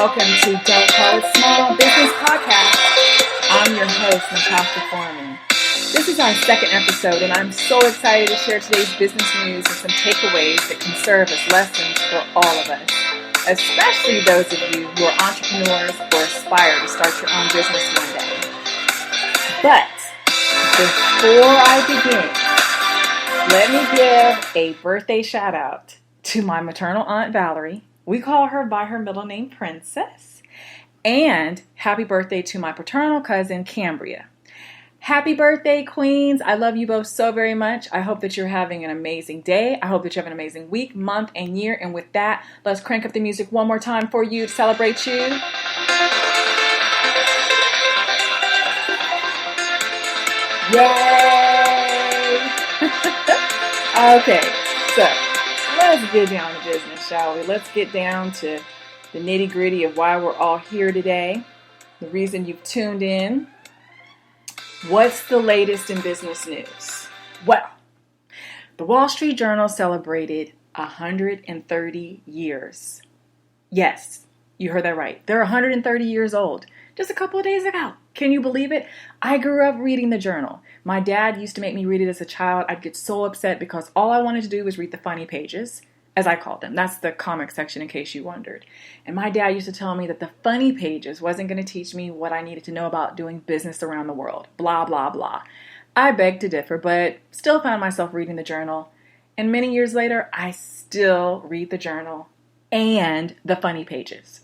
welcome to Don't Call It Small Business Podcast. I'm your host, Natasha Foreman. This is our second episode, and I'm so excited to share today's business news and some takeaways that can serve as lessons for all of us, especially those of you who are entrepreneurs or aspire to start your own business one day. But before I begin, let me give a birthday shout out to my maternal aunt Valerie. We call her by her middle name, Princess. And happy birthday to my paternal cousin, Cambria. Happy birthday, Queens. I love you both so very much. I hope that you're having an amazing day. I hope that you have an amazing week, month, and year. And with that, let's crank up the music one more time for you to celebrate you. Yay! Okay, so let's get down to business, shall we? Let's get down to the nitty-gritty of why we're all here today, the reason you've tuned in. What's the latest in business news? Well, the Wall Street Journal celebrated 130 years. Yes, you heard that right. They're 130 years old. Just a couple of days ago. Can you believe it? I grew up reading the journal. My dad used to make me read it as a child. I'd get so upset because all I wanted to do was read the funny pages, as I called them. That's the comic section, in case you wondered. And my dad used to tell me that the funny pages wasn't going to teach me what I needed to know about doing business around the world. Blah, blah, blah. I beg to differ, but still found myself reading the journal. And many years later, I still read the journal and the funny pages.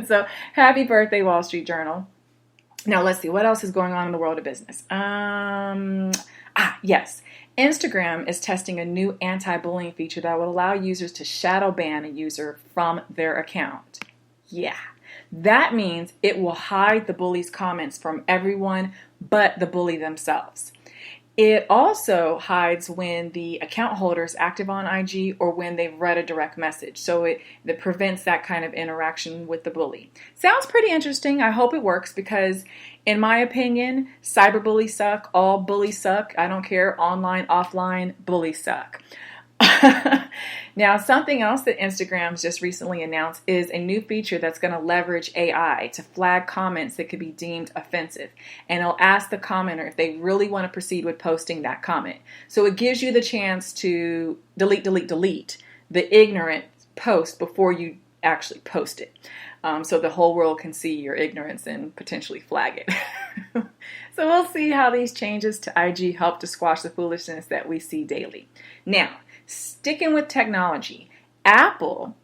So happy birthday, Wall Street Journal. Now let's see, what else is going on in the world of business? Yes. Instagram is testing a new anti-bullying feature that will allow users to shadow ban a user from their account. Yeah. That means it will hide the bully's comments from everyone but the bully themselves. It also hides when the account holder is active on IG or when they've read a direct message. So it prevents that kind of interaction with the bully. Sounds pretty interesting. I hope it works because, in my opinion, cyberbullies suck. All bullies suck. I don't care. Online, offline, bullies suck. Now, something else that Instagram's just recently announced is a new feature that's going to leverage AI to flag comments that could be deemed offensive. And it'll ask the commenter if they really want to proceed with posting that comment. So it gives you the chance to delete the ignorant post before you actually post it. So the whole world can see your ignorance and potentially flag it. So we'll see how these changes to IG help to squash the foolishness that we see daily. Now, sticking with technology, Apple,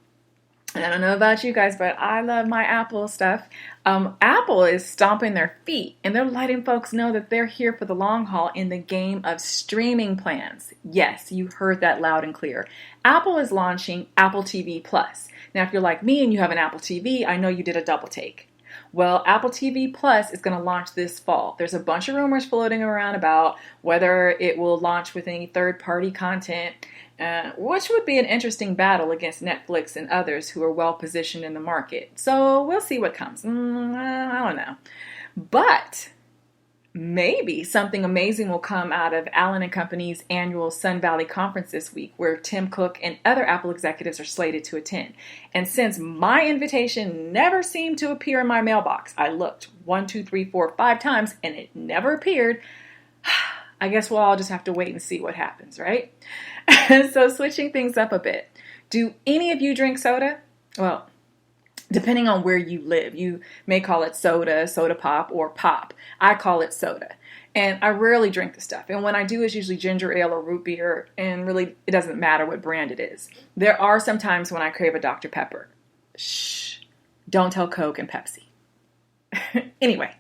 and I don't know about you guys, but I love my Apple stuff. Apple is stomping their feet, and they're letting folks know that they're here for the long haul in the game of streaming plans. Yes, you heard that loud and clear. Apple is launching Apple TV Plus. Now, if you're like me and you have an Apple TV, I know you did a double take. Well, Apple TV Plus is going to launch this fall. There's a bunch of rumors floating around about whether it will launch with any third-party content, which would be an interesting battle against Netflix and others who are well-positioned in the market. So we'll see what comes. I don't know. But maybe something amazing will come out of Allen & Company's annual Sun Valley Conference this week, where Tim Cook and other Apple executives are slated to attend. And since my invitation never seemed to appear in my mailbox, I looked 1, 2, 3, 4, 5 times, and it never appeared. I guess we'll all just have to wait and see what happens, right? So switching things up a bit. Do any of you drink soda? Well, depending on where you live, you may call it soda, soda pop, or pop. I call it soda. And I rarely drink the stuff. And when I do, it's usually ginger ale or root beer. And really, it doesn't matter what brand it is. There are some times when I crave a Dr. Pepper. Shh. Don't tell Coke and Pepsi. Anyway,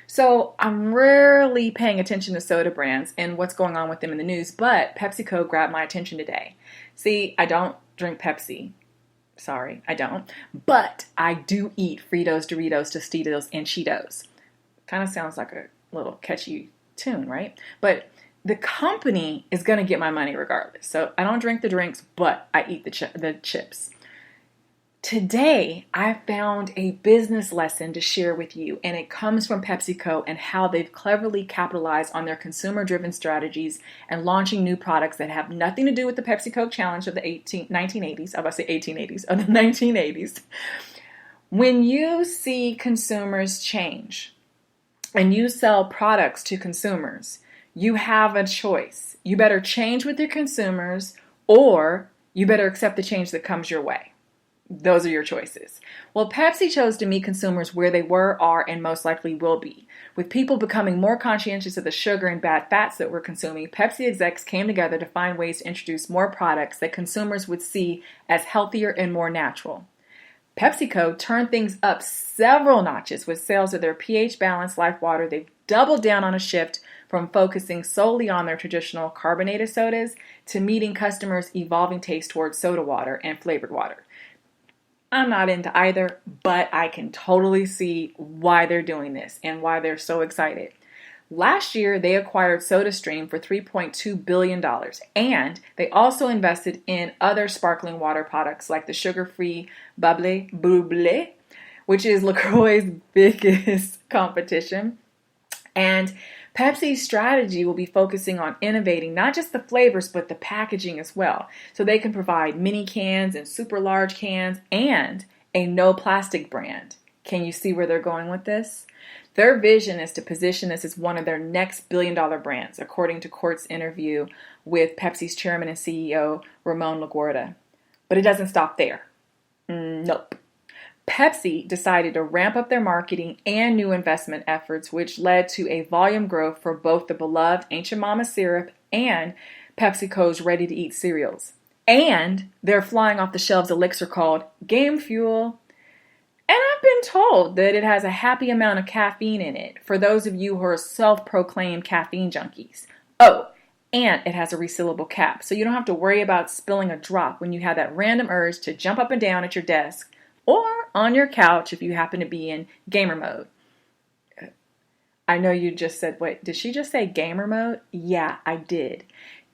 so I'm rarely paying attention to soda brands and what's going on with them in the news. But PepsiCo grabbed my attention today. See, I don't drink Pepsi. Sorry, I don't. But I do eat Fritos, Doritos, Tostitos, and Cheetos. Kind of sounds like a little catchy tune, right? But the company is going to get my money regardless. So I don't drink the drinks, but I eat the chips. Today, I found a business lesson to share with you, and it comes from PepsiCo and how they've cleverly capitalized on their consumer-driven strategies and launching new products that have nothing to do with the Pepsi Coke challenge of the 1980s. I was about to say 1880s, of the 1980s. When you see consumers change and you sell products to consumers, you have a choice. You better change with your consumers, or you better accept the change that comes your way. Those are your choices. Well, Pepsi chose to meet consumers where they were, are, and most likely will be. With people becoming more conscientious of the sugar and bad fats that we're consuming, Pepsi execs came together to find ways to introduce more products that consumers would see as healthier and more natural. PepsiCo turned things up several notches with sales of their pH-balanced Life Water. They've doubled down on a shift from focusing solely on their traditional carbonated sodas to meeting customers' evolving taste towards soda water and flavored water. I'm not into either, but I can totally see why they're doing this and why they're so excited. Last year, they acquired SodaStream for $3.2 billion, and they also invested in other sparkling water products like the sugar-free Bubly Bubly, which is LaCroix's biggest competition. And Pepsi's strategy will be focusing on innovating not just the flavors, but the packaging as well. So they can provide mini cans and super large cans and a no plastic brand. Can you see where they're going with this? Their vision is to position this as one of their next billion-dollar brands, according to Quartz interview with Pepsi's chairman and CEO, Ramon Laguarta. But it doesn't stop there. Nope. Pepsi decided to ramp up their marketing and new investment efforts, which led to a volume growth for both the beloved Ancient Mama syrup and PepsiCo's ready-to-eat cereals. And they're flying off the shelves elixir called Game Fuel. And I've been told that it has a happy amount of caffeine in it for those of you who are self-proclaimed caffeine junkies. Oh, and it has a resealable cap, so you don't have to worry about spilling a drop when you have that random urge to jump up and down at your desk or on your couch if you happen to be in gamer mode. I know you just said, wait, did she just say gamer mode? Yeah, I did.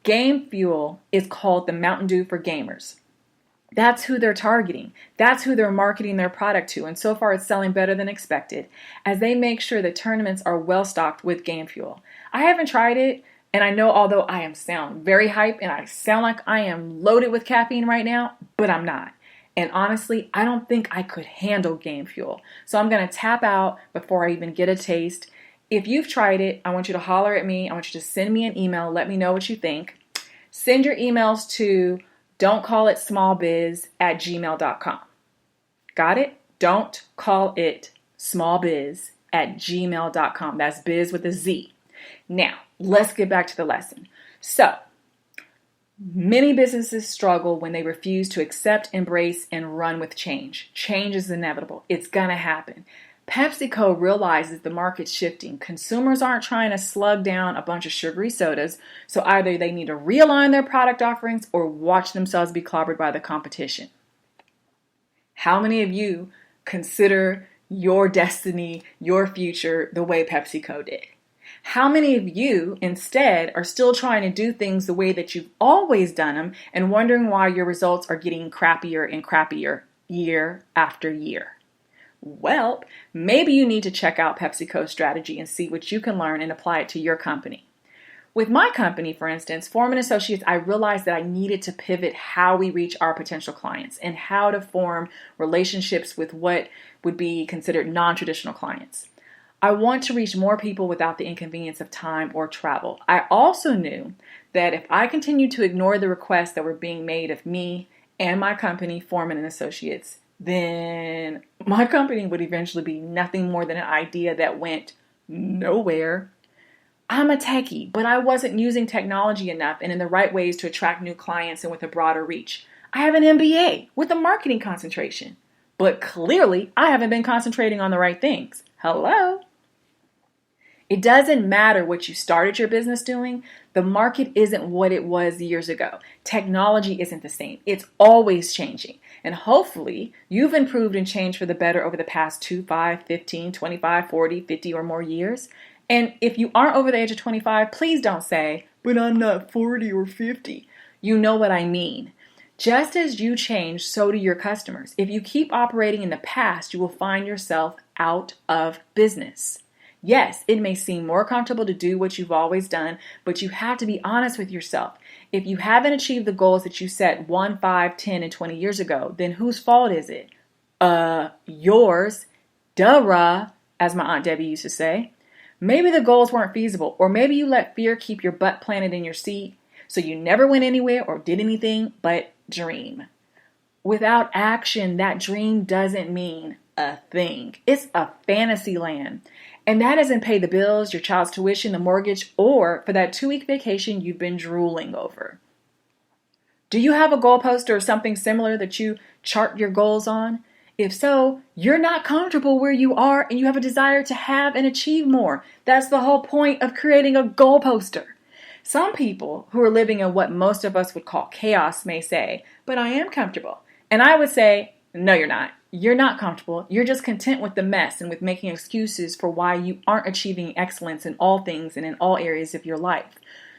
Game Fuel is called the Mountain Dew for gamers. That's who they're targeting. That's who they're marketing their product to. And so far it's selling better than expected as they make sure that tournaments are well stocked with Game Fuel. I haven't tried it, and I know although I sound very hype and I sound like I am loaded with caffeine right now, but I'm not. And honestly, I don't think I could handle Game Fuel. So I'm going to tap out before I even get a taste. If you've tried it, I want you to holler at me. I want you to send me an email. Let me know what you think. Send your emails to don'tcallitsmallbiz@gmail.com. Got it? Don't call it smallbiz@gmail.com. That's biz with a Z. Now, let's get back to the lesson. So, many businesses struggle when they refuse to accept, embrace, and run with change. Change is inevitable. It's going to happen. PepsiCo realizes the market's shifting. Consumers aren't trying to slug down a bunch of sugary sodas, so either they need to realign their product offerings or watch themselves be clobbered by the competition. How many of you consider your destiny, your future, the way PepsiCo did? How many of you instead are still trying to do things the way that you've always done them and wondering why your results are getting crappier and crappier year after year? Well, maybe you need to check out PepsiCo's strategy and see what you can learn and apply it to your company. With my company, for instance, Foreman Associates, I realized that I needed to pivot how we reach our potential clients and how to form relationships with what would be considered non-traditional clients. I want to reach more people without the inconvenience of time or travel. I also knew that if I continued to ignore the requests that were being made of me and my company, Foreman Associates, then my company would eventually be nothing more than an idea that went nowhere. I'm a techie, but I wasn't using technology enough and in the right ways to attract new clients and with a broader reach. I have an MBA with a marketing concentration, but clearly I haven't been concentrating on the right things. Hello? It doesn't matter what you started your business doing. The market isn't what it was years ago. Technology isn't the same. It's always changing. And hopefully you've improved and changed for the better over the past 2, 5, 15, 25, 40, 50 or more years. And if you aren't over the age of 25, please don't say, but I'm not 40 or 50. You know what I mean. Just as you change, so do your customers. If you keep operating in the past, you will find yourself out of business. Yes, it may seem more comfortable to do what you've always done, but you have to be honest with yourself. If you haven't achieved the goals that you set 1, 5, 10, and 20 years ago, then whose fault is it? Yours. Duh, as my Aunt Debbie used to say. Maybe the goals weren't feasible, or maybe you let fear keep your butt planted in your seat, so you never went anywhere or did anything but dream. Without action, that dream doesn't mean a thing. It's a fantasy land. And that doesn't pay the bills, your child's tuition, the mortgage, or for that 2-week vacation you've been drooling over. Do you have a goal poster or something similar that you chart your goals on? If so, you're not comfortable where you are and you have a desire to have and achieve more. That's the whole point of creating a goal poster. Some people who are living in what most of us would call chaos may say, but I am comfortable. And I would say, no, you're not. You're not comfortable. You're just content with the mess and with making excuses for why you aren't achieving excellence in all things and in all areas of your life.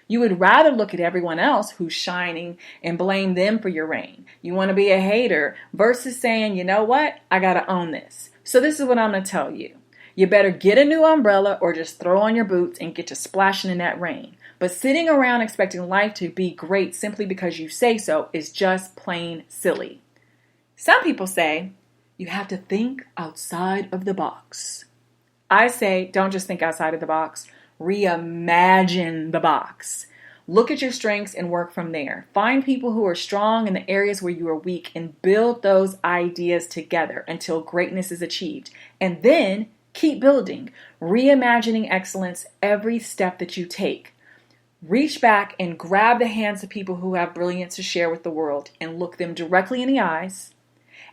You would rather look at everyone else who's shining and blame them for your reign. You want to be a hater versus saying, you know what? I got to own this. So this is what I'm going to tell you. You better get a new umbrella or just throw on your boots and get to splashing in that rain. But sitting around expecting life to be great simply because you say so is just plain silly. Some people say you have to think outside of the box. I say don't just think outside of the box. Reimagine the box. Look at your strengths and work from there. Find people who are strong in the areas where you are weak and build those ideas together until greatness is achieved. And then keep building, reimagining excellence every step that you take. Reach back and grab the hands of people who have brilliance to share with the world and look them directly in the eyes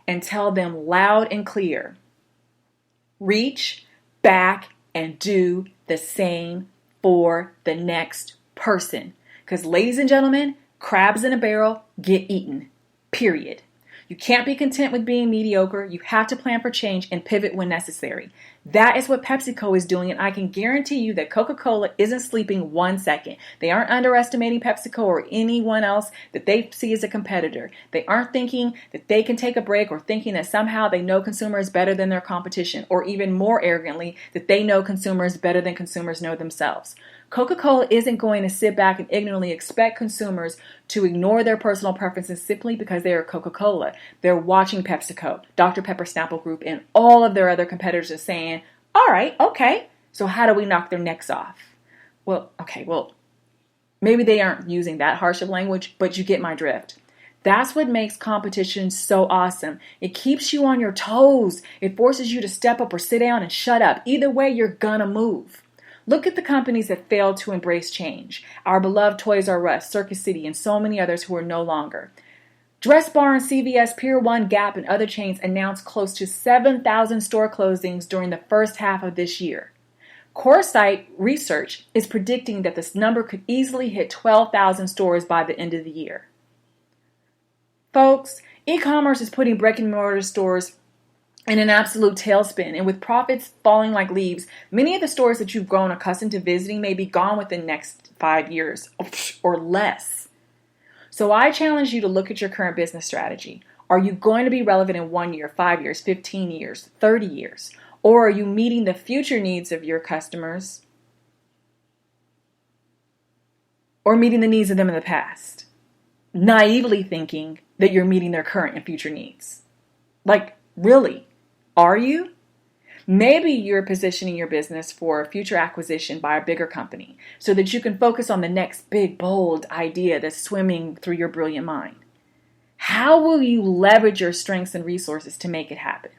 and tell them loud and clear, reach back and do the same for the next person. Because ladies and gentlemen, crabs in a barrel get eaten, period. You can't be content with being mediocre. You have to plan for change and pivot when necessary. That is what PepsiCo is doing, and I can guarantee you that Coca-Cola isn't sleeping 1 second. They aren't underestimating PepsiCo or anyone else that they see as a competitor. They aren't thinking that they can take a break or thinking that somehow they know consumers better than their competition, or even more arrogantly, that they know consumers better than consumers know themselves. Coca-Cola isn't going to sit back and ignorantly expect consumers to ignore their personal preferences simply because they are Coca-Cola. They're watching PepsiCo, Dr. Pepper Snapple Group, and all of their other competitors are saying, all right, okay, so how do we knock their necks off? Well, maybe they aren't using that harsh of language, but you get my drift. That's what makes competition so awesome. It keeps you on your toes. It forces you to step up or sit down and shut up. Either way, you're gonna move. Look at the companies that failed to embrace change. Our beloved Toys R Us, Circus City, and so many others who are no longer. Dress Barn, CVS, Pier 1, Gap, and other chains announced close to 7,000 store closings during the first half of this year. Coresight Research is predicting that this number could easily hit 12,000 stores by the end of the year. Folks, e-commerce is putting brick-and-mortar stores in an absolute tailspin, and with profits falling like leaves, many of the stores that you've grown accustomed to visiting may be gone within the next 5 years or less. So I challenge you to look at your current business strategy. Are you going to be relevant in 1 year, 5 years, 15 years, 30 years? Or are you meeting the future needs of your customers or meeting the needs of them in the past? Naively thinking that you're meeting their current and future needs. Like, really? Are you? Maybe you're positioning your business for future acquisition by a bigger company so that you can focus on the next big, bold idea that's swimming through your brilliant mind. How will you leverage your strengths and resources to make it happen?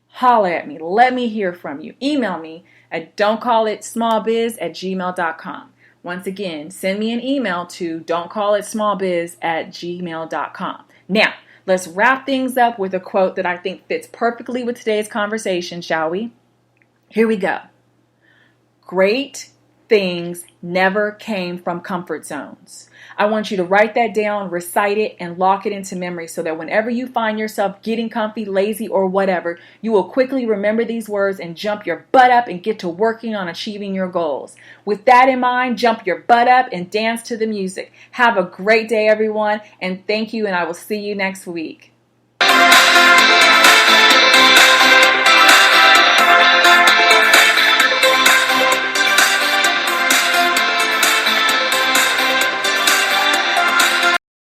Holler at me. Let me hear from you. Email me at don'tcallitsmallbiz@gmail.com. Once again, send me an email to don'tcallitsmallbiz@gmail.com. Now, let's wrap things up with a quote that I think fits perfectly with today's conversation, shall we? Here we go. Great things never came from comfort zones. I want you to write that down, recite it, and lock it into memory so that whenever you find yourself getting comfy, lazy, or whatever, you will quickly remember these words and jump your butt up and get to working on achieving your goals. With that in mind, jump your butt up and dance to the music. Have a great day, everyone, and thank you, and I will see you next week.